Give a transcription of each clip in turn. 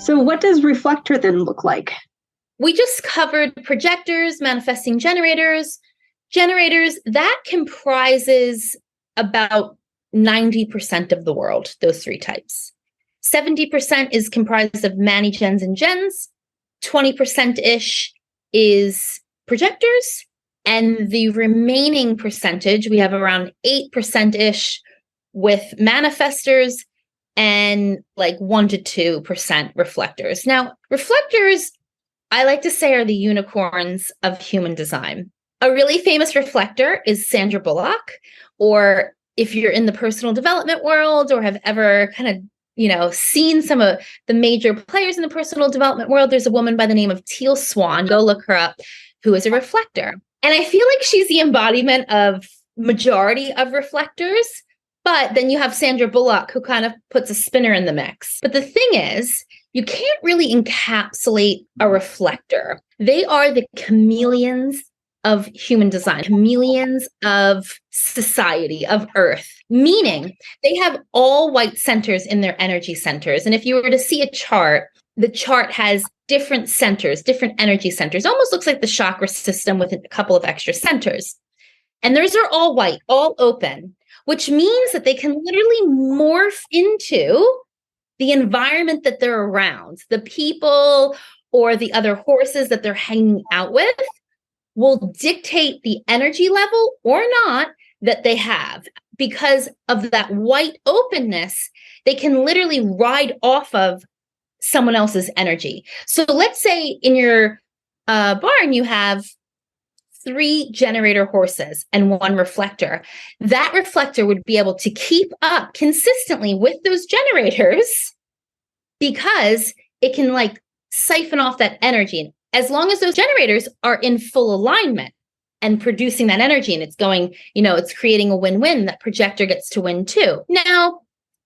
So what does reflector then look like? We just covered projectors, manifesting generators. Generators, that comprises about 90% of the world, those three types. 70% is comprised of mani-gens and gens. 20%-ish is projectors. And the remaining percentage, we have around 8%-ish with manifestors and like 1 to 2% reflectors. Now, reflectors, I like to say, are the unicorns of human design. A really famous reflector is Sandra Bullock, or if you're in the personal development world or have ever kind of, seen some of the major players in the personal development world, there's a woman by the name of Teal Swan, go look her up, who is a reflector. And I feel like she's the embodiment of majority of reflectors, but then you have Sandra Bullock, who kind of puts a spinner in the mix. But the thing is, you can't really encapsulate a reflector. They are the chameleons of human design, chameleons of society, of Earth, meaning they have all white centers in their energy centers. And if you were to see a chart, the chart has different centers, different energy centers, almost looks like the chakra system with a couple of extra centers. And those are all white, all open, which means that they can literally morph into the environment that they're around. The people or the other horses that they're hanging out with will dictate the energy level or not that they have. Because of that white openness, they can literally ride off of someone else's energy. So let's say in your barn, you have 3 generator horses and 1 reflector. That reflector would be able to keep up consistently with those generators because it can like siphon off that energy. As long as those generators are in full alignment and producing that energy and it's going, it's creating a win-win, that projector gets to win too. Now,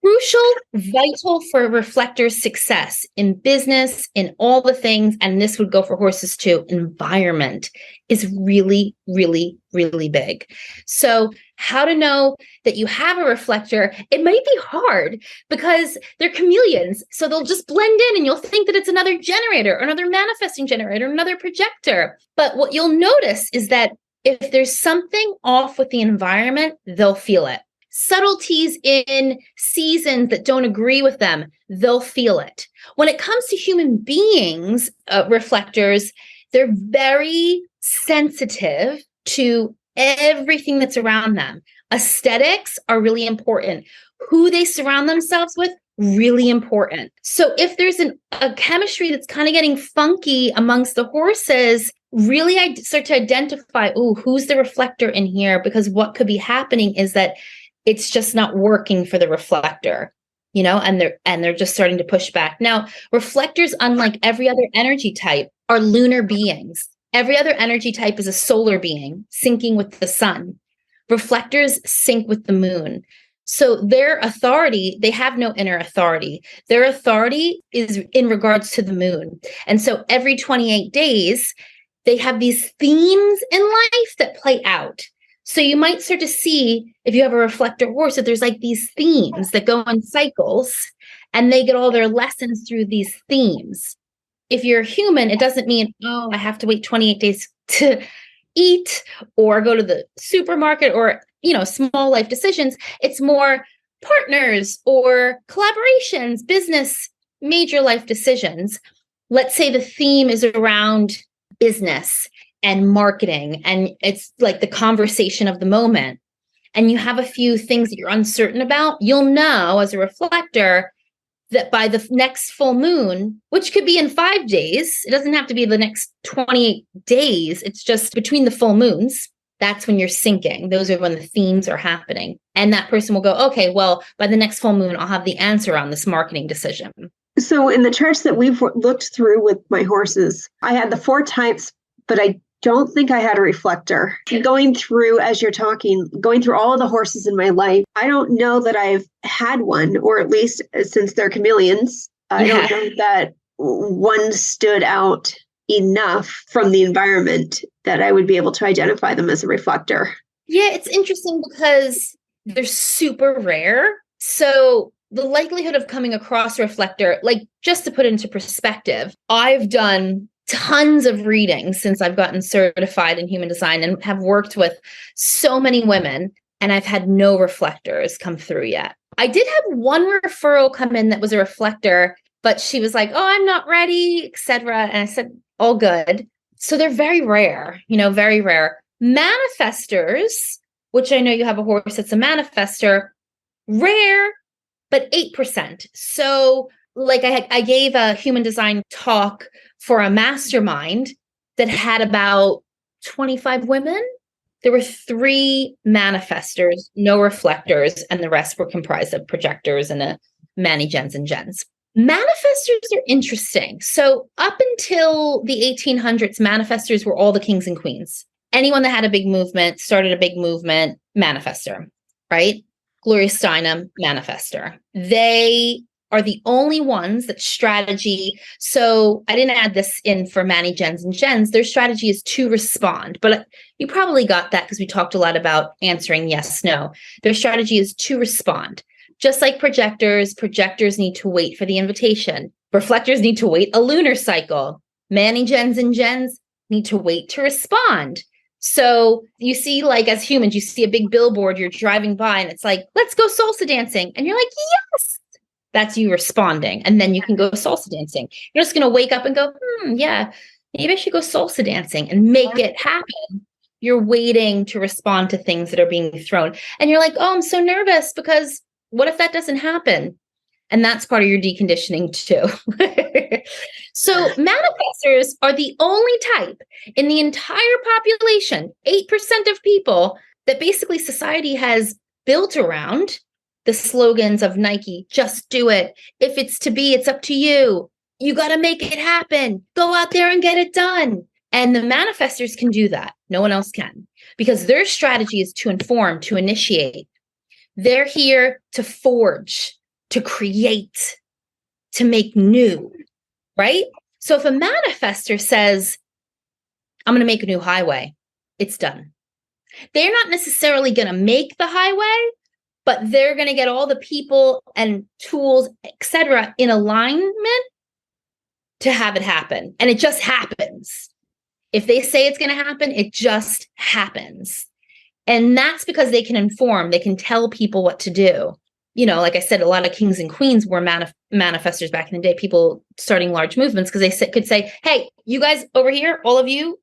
crucial, vital for a reflector's success in business, in all the things, and this would go for horses too, environment is really, really, really big. So how to know that you have a reflector, it might be hard because they're chameleons. So they'll just blend in and you'll think that it's another generator or another manifesting generator, another projector. But what you'll notice is that if there's something off with the environment, they'll feel it. Subtleties in seasons that don't agree with them, they'll feel it. When it comes to human beings, reflectors, they're very sensitive to everything that's around them. Aesthetics are really important. Who they surround themselves with, really important. So if there's a chemistry that's kind of getting funky amongst the horses, really I start to identify, who's the reflector in here? Because what could be happening is that it's just not working for the reflector, and they're just starting to push back. Now, reflectors, unlike every other energy type, are lunar beings. Every other energy type is a solar being syncing with the sun. Reflectors sync with the moon. So their authority, they have no inner authority. Their authority is in regards to the moon. And so every 28 days, they have these themes in life that play out. So you might start to see, if you have a reflector horse, that there's like these themes that go in cycles and they get all their lessons through these themes. If you're a human, it doesn't mean, I have to wait 28 days to eat or go to the supermarket or, small life decisions. It's more partners or collaborations, business, major life decisions. Let's say the theme is around business and marketing, and it's like the conversation of the moment, and you have a few things that you're uncertain about, you'll know as a reflector that by the next full moon, which could be in 5 days, it doesn't have to be the next 28 days, it's just between the full moons, that's when you're syncing. Those are when the themes are happening. And that person will go, okay, well, by the next full moon, I'll have the answer on this marketing decision. So in the charts that we've looked through with my horses, I had the 4 types, but I don't think I had a reflector. Going through, as you're talking, going through all of the horses in my life, I don't know that I've had one, or at least since they're chameleons, I don't know that one stood out enough from the environment that I would be able to identify them as a reflector. Yeah, it's interesting because they're super rare. So the likelihood of coming across a reflector, like just to put it into perspective, I've done tons of readings since I've gotten certified in human design and have worked with so many women, and I've had no reflectors come through yet. I did have one referral come in that was a reflector, but she was like, oh, I'm not ready, etc. And I said, all good. So they're very rare, very rare. Manifestors, which I know you have a horse that's a manifestor, rare, but 8%. So like I gave a human design talk for a mastermind that had about 25 women. There were 3 manifestors, no reflectors, and the rest were comprised of projectors and many gens and gens. Manifestors are interesting. So up until the 1800s, manifestors were all the kings and queens. Anyone that had a big movement, started a big movement, manifestor, right? Gloria Steinem, manifestor. They are the only ones that strategy. So I didn't add this in for Manny, Gens, and Gens. Their strategy is to respond, but you probably got that because we talked a lot about answering yes, no. Their strategy is to respond. Just like projectors need to wait for the invitation. Reflectors need to wait a lunar cycle. Manny, Gens, and Gens need to wait to respond. So you see, like as humans, you see a big billboard, you're driving by and it's like, let's go salsa dancing. And you're like, yes. That's you responding. And then you can go salsa dancing. You're just going to wake up and go, yeah, maybe I should go salsa dancing and make it happen. You're waiting to respond to things that are being thrown. And you're like, oh, I'm so nervous because what if that doesn't happen? And that's part of your deconditioning too. So manifestors are the only type in the entire population, 8% of people, that basically society has built around the slogans of Nike, just do it. If it's to be, it's up to you. You got to make it happen. Go out there and get it done. And the manifestors can do that. No one else can, because their strategy is to inform, to initiate. They're here to forge, to create, to make new, right? So if a manifestor says, I'm going to make a new highway, it's done. They're not necessarily going to make the highway, but they're going to get all the people and tools, etc., in alignment to have it happen. And it just happens. If they say it's going to happen, it just happens. And that's because they can inform, they can tell people what to do. Like I said, a lot of kings and queens were manifestors back in the day, people starting large movements because they could say, hey, you guys over here, all of you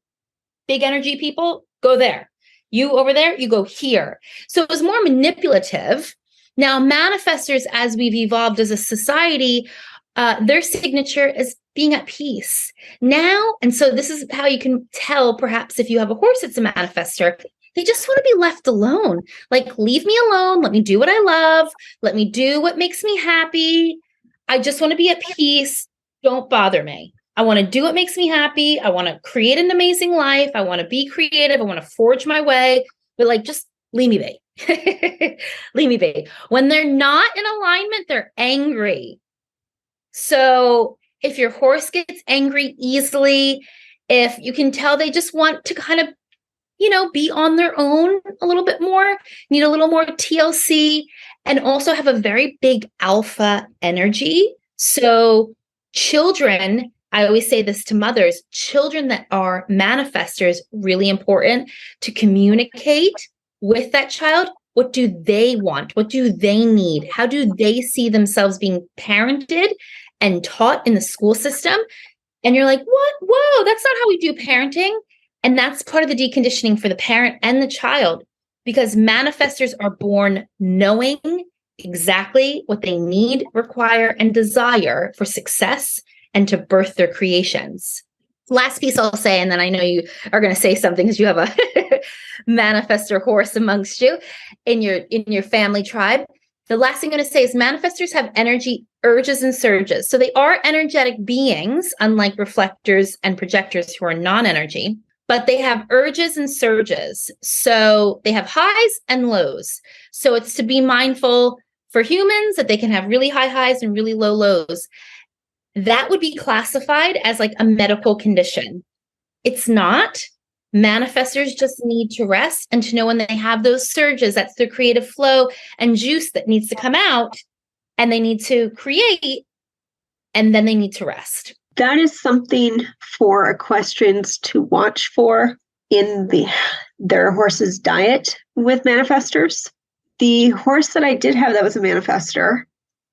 big energy people, go there. You over there, you go here. So it was more manipulative. Now, manifestors, as we've evolved as a society, their signature is being at peace now. And so this is how you can tell, perhaps, if you have a horse that's a manifestor, they just want to be left alone. Like, leave me alone. Let me do what I love. Let me do what makes me happy. I just want to be at peace. Don't bother me. I want to do what makes me happy. I want to create an amazing life. I want to be creative. I want to forge my way. But just leave me be. Leave me be. When they're not in alignment, they're angry. So if your horse gets angry easily, if you can tell they just want to kind of, be on their own a little bit more, need a little more TLC, and also have a very big alpha energy. So children, I always say this to mothers, children that are manifestors, really important to communicate with that child. What do they want? What do they need? How do they see themselves being parented and taught in the school system? And you're like, what? Whoa, that's not how we do parenting. And that's part of the deconditioning for the parent and the child, because manifestors are born knowing exactly what they need, require, and desire for success and to birth their creations. Last piece I'll say, and then I know you are going to say something because you have a manifestor horse amongst you in your family tribe. The last thing I'm going to say is manifestors have energy urges and surges. So they are energetic beings, unlike reflectors and projectors who are non-energy, but they have urges and surges. So they have highs and lows. So it's to be mindful for humans that they can have really high highs and really low lows. That would be classified as like a medical condition. It's not. Manifestors just need to rest and to know when they have those surges, that's their creative flow and juice that needs to come out. and they need to create, and then they need to rest. That is something for equestrians to watch for in their horse's diet with manifestors. The horse that I did have that was a manifestor,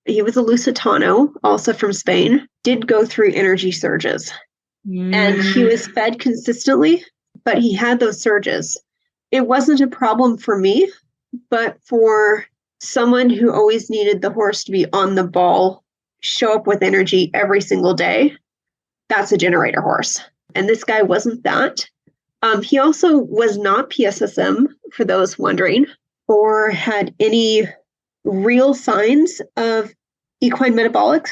he was a Lusitano, also from Spain, did go through energy surges. And he was fed consistently, but he had those surges. It wasn't a problem for me, but for someone who always needed the horse to be on the ball, show up with energy every single day, that's a generator horse. And this guy wasn't that. He also was not PSSM, for those wondering, or had any real signs of equine metabolic,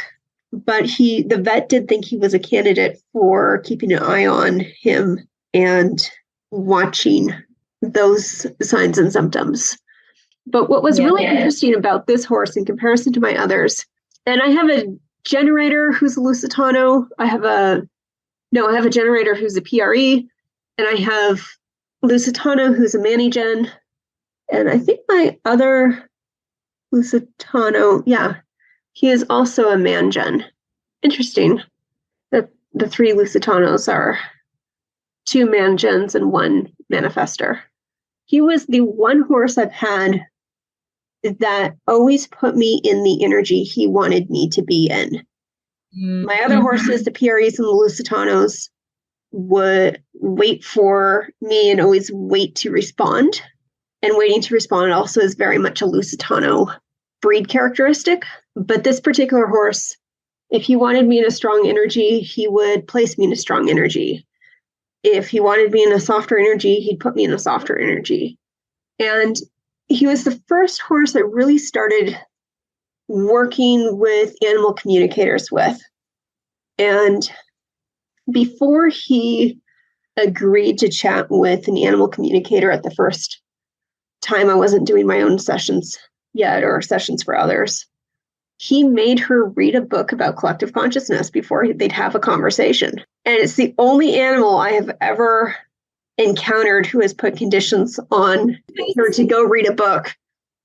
but the vet did think he was a candidate for keeping an eye on him and watching those signs and symptoms. But what was really interesting about this horse in comparison to my others, and I have a generator who's a Lusitano, I have a generator who's a PRE, and I have Lusitano who's a Manigen, and I think my other Lusitano, he is also a Mangen. Interesting that the 3 Lusitanos are 2 Mangens and 1 manifestor. He was the one horse I've had that always put me in the energy he wanted me to be in. My other horses, the PREs and the Lusitanos, would wait for me and always wait to respond. And waiting to respond also is very much a Lusitano breed characteristic. But this particular horse, if he wanted me in a strong energy, he would place me in a strong energy. If he wanted me in a softer energy, he'd put me in a softer energy. And he was the first horse I really started working with animal communicators with. And before he agreed to chat with an animal communicator at the first time, I wasn't doing my own sessions yet or sessions for others, he made her read a book about collective consciousness before they'd have a conversation. And it's the only animal I have ever encountered who has put conditions on her to go read a book,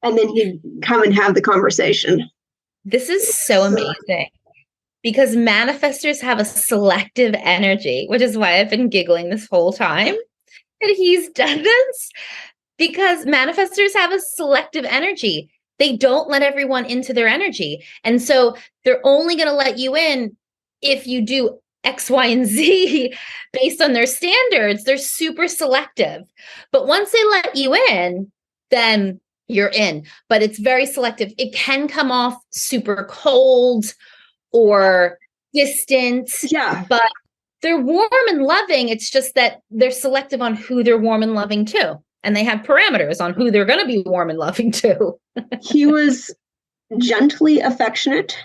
and then he'd come and have the conversation. This is so amazing because manifestors have a selective energy, which is why I've been giggling this whole time that he's done this, because manifestors have a selective energy. They don't let everyone into their energy. And so they're only going to let you in if you do X, Y, and Z based on their standards. They're super selective. But once they let you in, then you're in. But it's very selective. It can come off super cold or distant. Yeah. But they're warm and loving. It's just that they're selective on who they're warm and loving to. And they have parameters on who they're going to be warm and loving to. He was gently affectionate.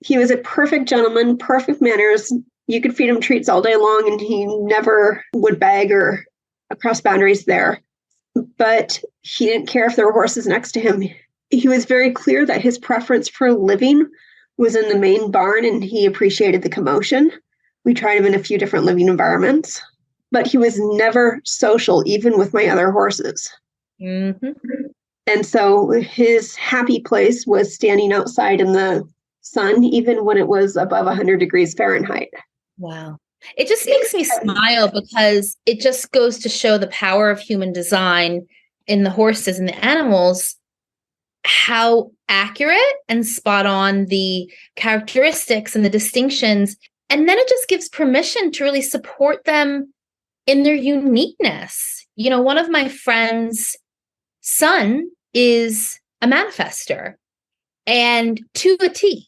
He was a perfect gentleman, perfect manners. You could feed him treats all day long and he never would beg or cross boundaries there. But he didn't care if there were horses next to him. He was very clear that his preference for living was in the main barn and he appreciated the commotion. We tried him in a few different living environments, but he was never social, even with my other horses. Mm-hmm. And so his happy place was standing outside in the sun, even when it was above 100 degrees Fahrenheit. Wow. It just makes me smile because it just goes to show the power of human design in the horses and the animals, how accurate and spot on the characteristics and the distinctions. And then it just gives permission to really support them in their uniqueness. You know, one of my friends' son is a manifestor, and to a T.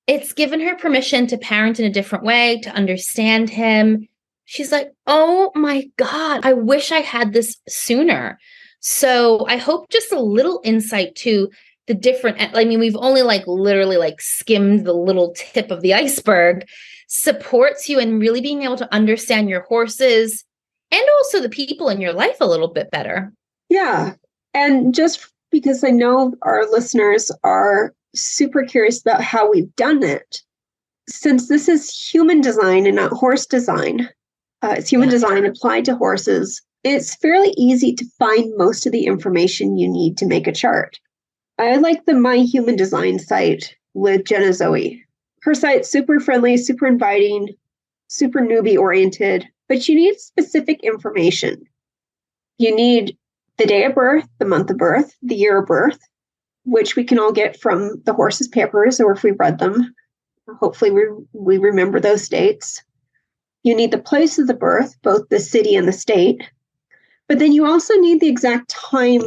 It's given her permission to parent in a different way, to understand him. She's like, oh my God, I wish I had this sooner. So I hope just a little insight to the different, I mean, we've only literally skimmed the little tip of the iceberg, supports you in really being able to understand your horses and also the people in your life a little bit better. Yeah. And just because I know our listeners are super curious about how we've done it, since this is human design and not horse design, it's human design applied to horses, it's fairly easy to find most of the information you need to make a chart. I like the My Human Design site with Jenna Zoe. Her site's super friendly, super inviting, super newbie oriented, but you need specific information. You need the day of birth, the month of birth, the year of birth, which we can all get from the horse's papers, or if we read them, hopefully we remember those dates. You need the place of the birth, both the city and the state. But then you also need the exact time,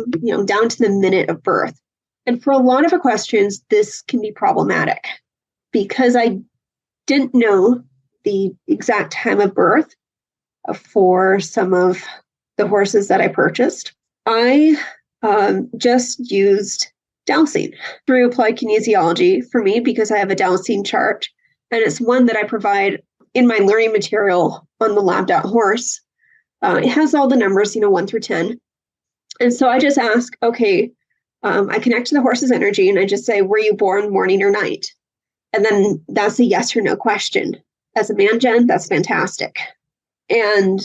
down to the minute of birth. And for a lot of equestrians, this can be problematic because I didn't know the exact time of birth for some of the horses that I purchased. I just used dowsing through applied kinesiology for me because I have a dowsing chart, and it's one that I provide in my learning material on the lab.horse. It has all the numbers, 1 through 10. And so I just ask, okay, I connect to the horse's energy and I just say, were you born morning or night? And then that's a yes or no question. As a man, Jen, that's fantastic. And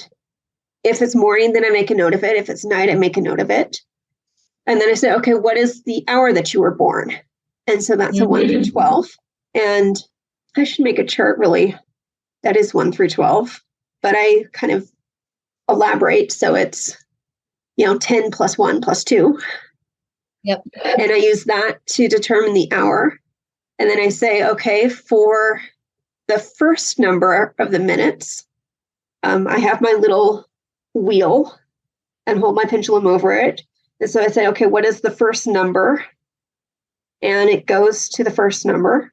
if it's morning, then I make a note of it. If it's night, I make a note of it. And then I say, okay, what is the hour that you were born? And so that's a 1 through 12. And I should make a chart really that is 1 through 12, but I kind of elaborate. So it's, 10 plus 1 plus 2. Yep. And I use that to determine the hour. And then I say, okay, for the first number of the minutes, I have my little wheel and hold my pendulum over it. And so I say, okay, what is the first number? And it goes to the first number.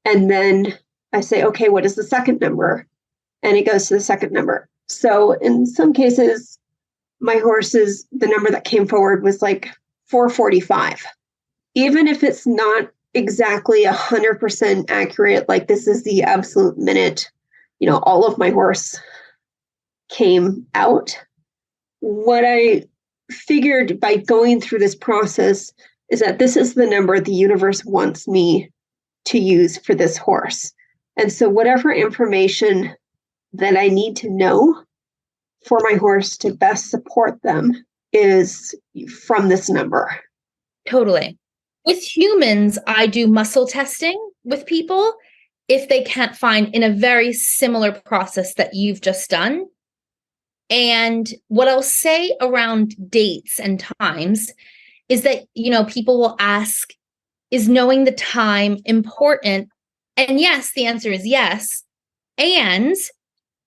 And then I say, okay, what is the second number? And it goes to the second number. So in some cases, my horses, the number that came forward was like 445. Even if it's not exactly 100% accurate, like this is the absolute minute, all of my horse came out. What I figured by going through this process is that this is the number the universe wants me to use for this horse. And so whatever information that I need to know for my horse to best support them is from this number. Totally. With humans, I do muscle testing with people if they can't find in a very similar process that you've just done. And what I'll say around dates and times is that, people will ask, is knowing the time important? And yes, the answer is yes. And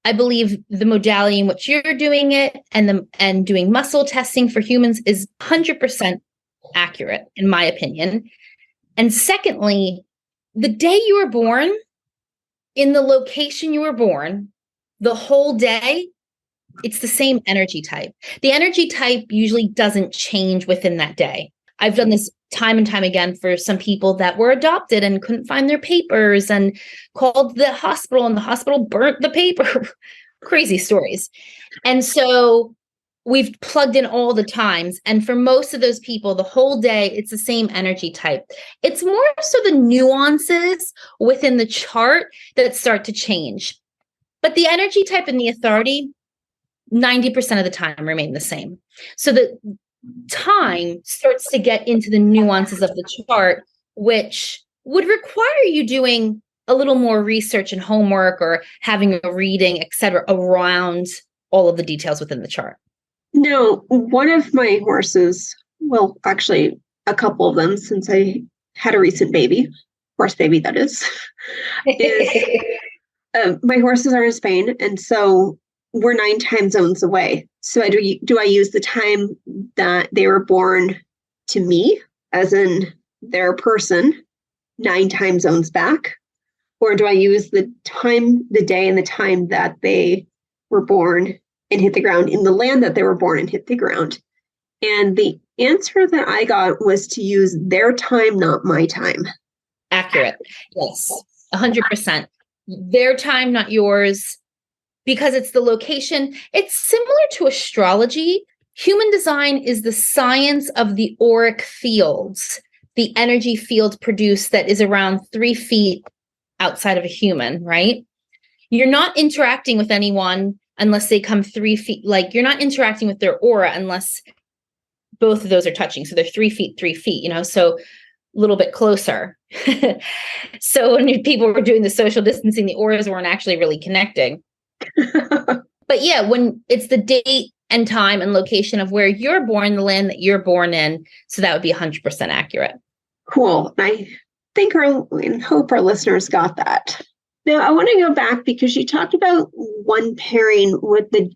I believe the modality in which you're doing it and doing muscle testing for humans is 100% accurate, in my opinion. And secondly, the day you were born, in the location you were born, the whole day, it's the same energy type. The energy type usually doesn't change within that day. I've done this time and time again for some people that were adopted and couldn't find their papers and called the hospital and the hospital burnt the paper. Crazy stories. And so we've plugged in all the times. And for most of those people, the whole day, it's the same energy type. It's more so the nuances within the chart that start to change. But the energy type and the authority, 90% of the time remain the same. So the time starts to get into the nuances of the chart, which would require you doing a little more research and homework or having a reading, et cetera, around all of the details within the chart. No, one of my horses, well, actually a couple of them, since I had a recent baby, horse baby that is my horses are in Spain. And so we're 9 time zones away. So do I use the time that they were born to me, as in their person, 9 time zones back? Or do I use the time, the day and the time that they were born and hit the ground in the land that they were born and hit the ground? And the answer that I got was to use their time, not my time. Accurate. Yes, 100%. Their time, not yours. Because it's the location. It's similar to astrology. Human design is the science of the auric fields, the energy field produced that is around 3 feet outside of a human, right? You're not interacting with anyone unless they come 3 feet. Like, you're not interacting with their aura unless both of those are touching. So they're 3 feet, 3 feet, so a little bit closer. So when people were doing the social distancing, the auras weren't actually really connecting. But yeah, when it's the date and time and location of where you're born, the land that you're born in. So that would be 100% accurate. Cool. I think and hope our listeners got that. Now, I want to go back because you talked about one pairing with the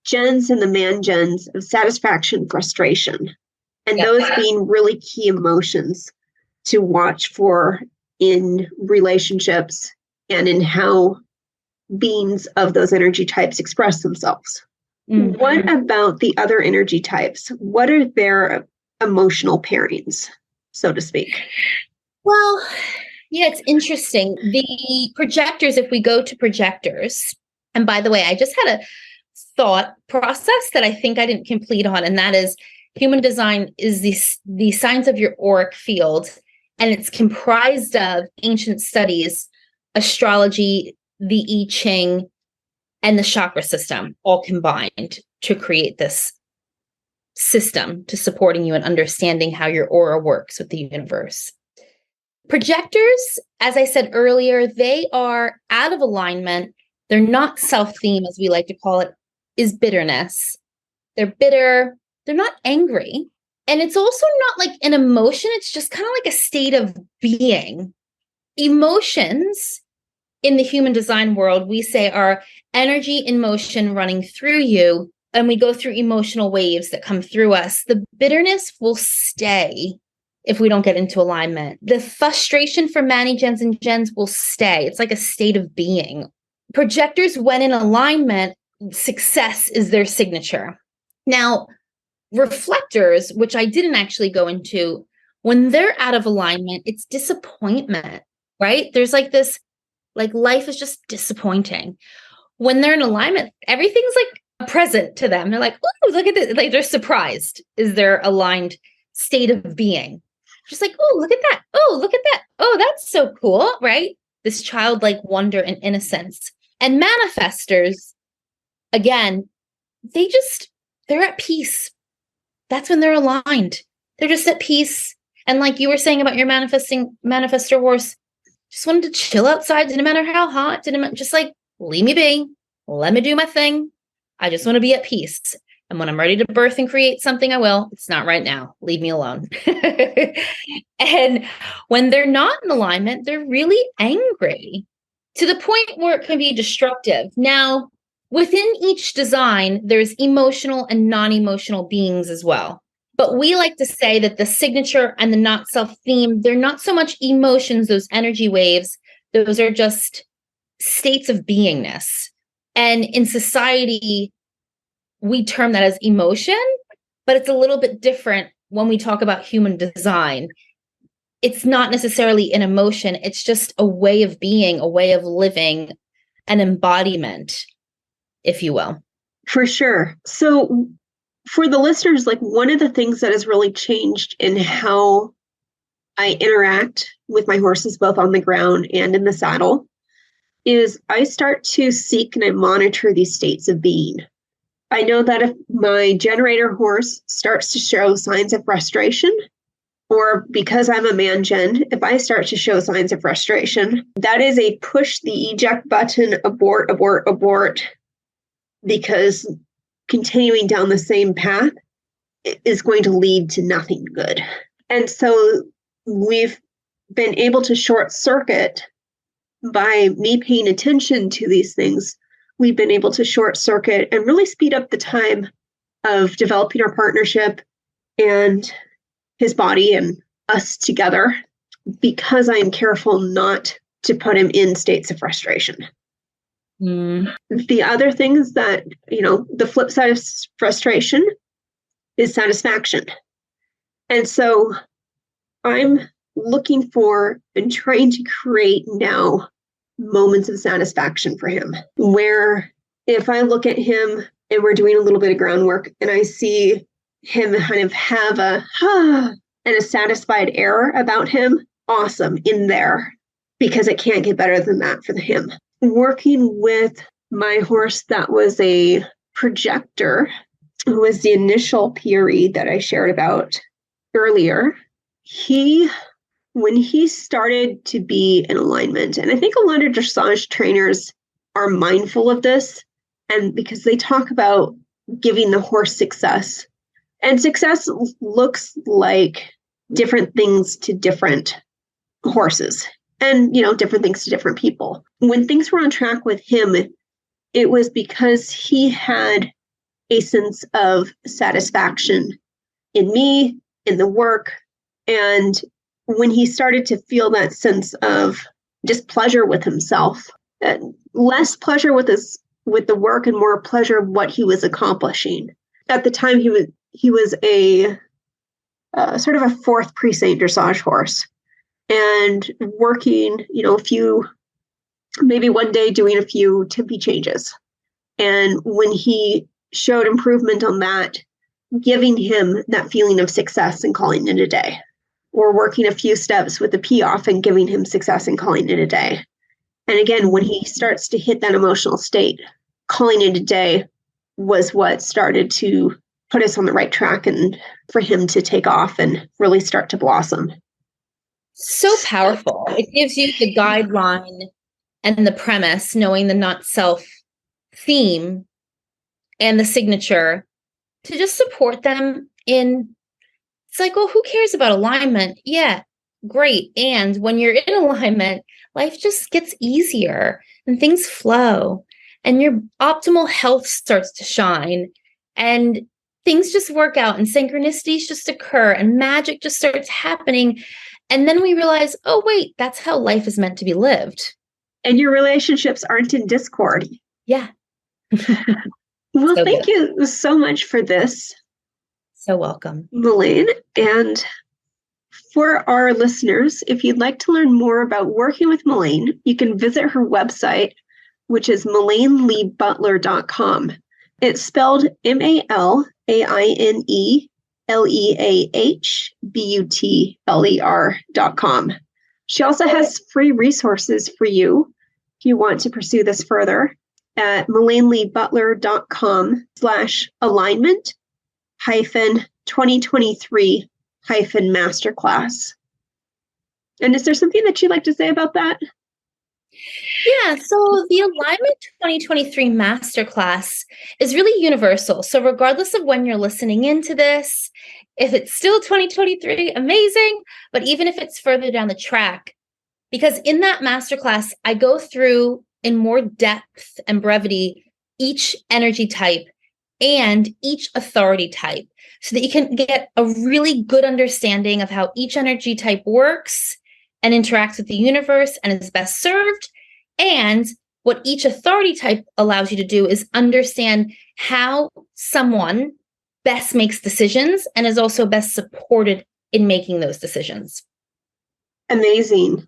gens and the man gens of satisfaction, frustration, and those being really key emotions to watch for in relationships and in how beings of those energy types express themselves. Mm-hmm. What about the other energy types? What are their emotional pairings, so to speak? Well, yeah, it's interesting. The projectors, if we go to projectors, and by the way, I just had a thought process that I think I didn't complete on, and that is human design is the signs of your auric field, and it's comprised of ancient studies, astrology, the I Ching, and the chakra system all combined to create this system to supporting you and understanding how your aura works with the universe. Projectors, as I said earlier, they are out of alignment. They're not self-theme, as we like to call it, is bitterness. They're bitter. They're not angry. And it's also not like an emotion. It's just kind of like a state of being. Emotions in the human design world, we say are energy in motion running through you. And we go through emotional waves that come through us. The bitterness will stay if we don't get into alignment. The frustration for many gens and gens will stay. It's like a state of being. Projectors, when in alignment, success is their signature. Now, reflectors, which I didn't actually go into, when they're out of alignment, it's disappointment, right? There's like this, like life is just disappointing. When they're in alignment, everything's like a present to them. They're like, oh, look at this. Like they're surprised is their aligned state of being. Just like, oh, look at that. Oh, look at that. Oh, that's so cool, right? This childlike wonder and innocence. And manifestors, again, they're at peace. That's when they're aligned. They're just at peace. And like you were saying about your manifestor horse, just wanted to chill outside. Didn't matter how hot. Just like, leave me be. Let me do my thing. I just want to be at peace. And when I'm ready to birth and create something, I will. It's not right now. Leave me alone. And when they're not in alignment, they're really angry to the point where it can be destructive. Now, within each design, there's emotional and non-emotional beings as well. But we like to say that the signature and the not self-theme, they're not so much emotions, those energy waves. Those are just states of beingness. And in society, we term that as emotion, but it's a little bit different when we talk about human design. It's not necessarily an emotion. It's just a way of being, a way of living, an embodiment, if you will. For sure. So for the listeners, like one of the things that has really changed in how I interact with my horses, both on the ground and in the saddle, is I start to seek and I monitor these states of being. I know that if my generator horse starts to show signs of frustration, or because I'm a man gen, if I start to show signs of frustration, that is a push the eject button, abort, abort, abort, because continuing down the same path is going to lead to nothing good. And so we've been able to short circuit by me paying attention to these things. We've been able to short circuit and really speed up the time of developing our partnership and his body and us together, because I am careful not to put him in states of frustration. The other thing is that, the flip side of frustration is satisfaction. And so I'm looking for and trying to create now moments of satisfaction for him, where if I look at him and we're doing a little bit of groundwork and I see him kind of have and a satisfied air about him, awesome, in there, because it can't get better than that for him. Working with my horse that was a projector, who was the initial PRE that I shared about earlier, when he started to be in alignment, and I think a lot of dressage trainers are mindful of this, and because they talk about giving the horse success, and success looks like different things to different horses, and different things to different people. When things were on track with him, it was because he had a sense of satisfaction in me, in the work, and when he started to feel that sense of just pleasure with himself, less pleasure with the work and more pleasure of what he was accomplishing. At the time, he was a sort of a fourth precinct dressage horse, and working, maybe one day doing a few tempi changes. And when he showed improvement on that, giving him that feeling of success and calling it a day, or working a few steps with the P off and giving him success and calling it a day. And again, when he starts to hit that emotional state, calling it a day was what started to put us on the right track and for him to take off and really start to blossom. So powerful. It gives you the guideline and the premise, knowing the not self theme and the signature to just support them in. It's like, oh, who cares about alignment? Yeah, great. And when you're in alignment, life just gets easier and things flow and your optimal health starts to shine and things just work out and synchronicities just occur and magic just starts happening. And then we realize, oh, wait, that's how life is meant to be lived. And your relationships aren't in discord. Yeah. Well, thank you so much for this. So welcome, Malaine. And for our listeners, if you'd like to learn more about working with Malaine, you can visit her website, which is MalaineLeahButler.com. It's spelled MalaineLeahButler.com. She also has free resources for you if you want to pursue this further at MalaineLeahButler.com/alignment-2023-masterclass. And is there something that you'd like to say about that? Yeah, so the Alignment 2023 Masterclass is really universal. So regardless of when you're listening into this, if it's still 2023, amazing. But even if it's further down the track, because in that masterclass, I go through in more depth and brevity each energy type and each authority type so that you can get a really good understanding of how each energy type works and interacts with the universe and is best served. And what each authority type allows you to do is understand how someone best makes decisions and is also best supported in making those decisions. Amazing.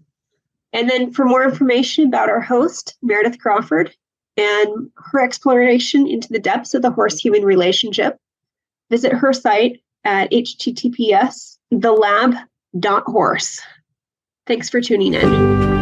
And then for more information about our host, Meredith Crawford, and her exploration into the depths of the horse-human relationship, visit her site at https://thelab.horse. Thanks for tuning in.